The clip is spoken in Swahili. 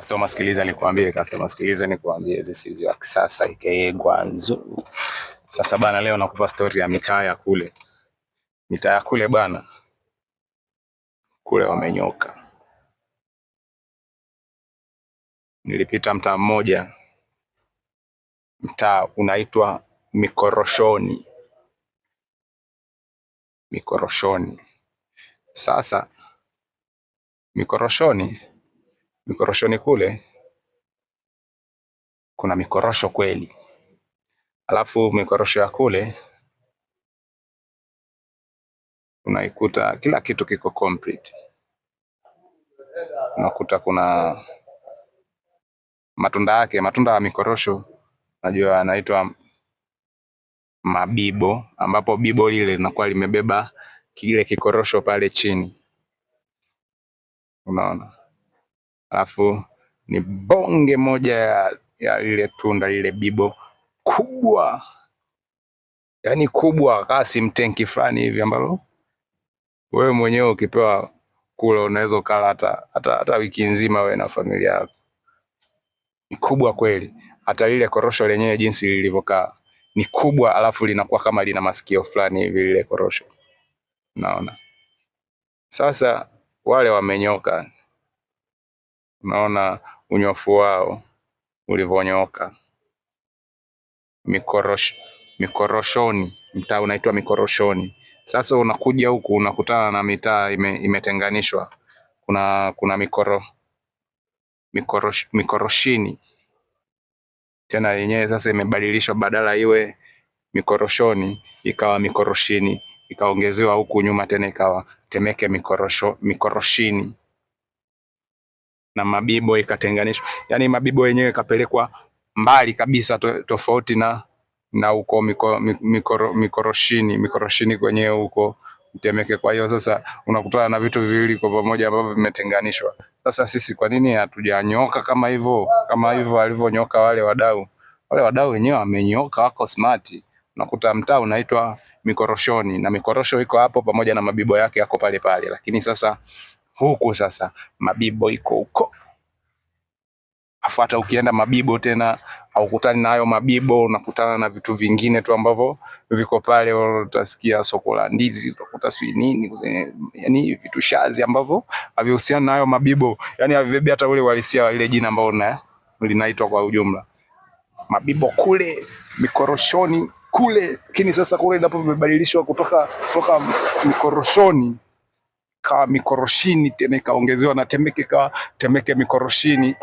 Customer sikiliza nikuambie, this is wa kisasa aka Gwanzo. Sasa bana, leo nakupa story ya mitaa ya kule. Mitaa ya kule bana, kule wamenyoka. Nilipita mtaa mmoja, mtaa unaitwa Mikoroshoni. Mikoroshoni. Sasa Mikoroshoni kule kuna mikorosho kweli. Alafu mikorosho ya kule unaikuta kila kitu kiko complete. Unakuta kuna matunda ya mikorosho najua yanaitwa mabibo, ambapo bibo lile linakuwa limebeba kile kikorosho pale chini. Unaona? Alafu ni bonge moja ya lile tunda lile bibo kubwa. Yaani kubwa kasi mtenki fulani hivi ambalo wewe mwenyewe ukipewa kula unaweza ukala hata wiki nzima wewe na familia yako. Ni kubwa kweli. Hata lile korosho lenyewe jinsi lilivyokaa ni kubwa, alafu linakuwa kama lina masikio fulani hivi lile korosho. Unaona? Sasa wale wamenyoka. Unaona unyofu wao ulivonyoka. Mikoroshoni, mtaa unaitwa Mikoroshoni. Sasa unakuja huku unakutana na mitaa imetenganishwa. Kuna Mikoroshini. Tena yenyewe sasa imebadilishwa, badala iwe Mikoroshoni ikawa Mikoroshini, ikaongezewa huku nyuma tena ikawa Temeke Mikoroshini, na mabibo ikatenganishwa. Yaani mabibo yenyewe ikapelekwa mbali kabisa, tofauti na huko Mikoroshini kwenyewe huko Temeke. Kwa hiyo sasa unakutana na vitu viwili kwa pamoja ambavyo vimetenganishwa. Sasa sisi kwa nini hatujanyoka kama hivyo walivyonyoka wale wadau? Wale wadau wenyewe wamenyoka, wako smart. Unakuta mtaa unaitwa Mikoroshoni na mikorosho iko hapo pamoja na mabibo yake yako pale pale, lakini sasa huku sasa mabibo iko huko. Afuata ukienda mabibo tena haukutani na hayo mabibo, unakutana na vitu vingine tu ambavyo viko pale. Utasikia soko la ndizi, utakuta si nini, yani vitu shazi ambavyo havihusiani na hayo mabibo, yani havibebi hata ule uhalisia ile jina ambalo linaitwa kwa ujumla. Mabibo kule Mikoroshoni kule, lakini sasa kule ndipo vimebadilishwa kutoka Mikoroshoni kawa Mikoroshini, tena ikaongezewa na Temeke kawa Temeke Mikoroshini.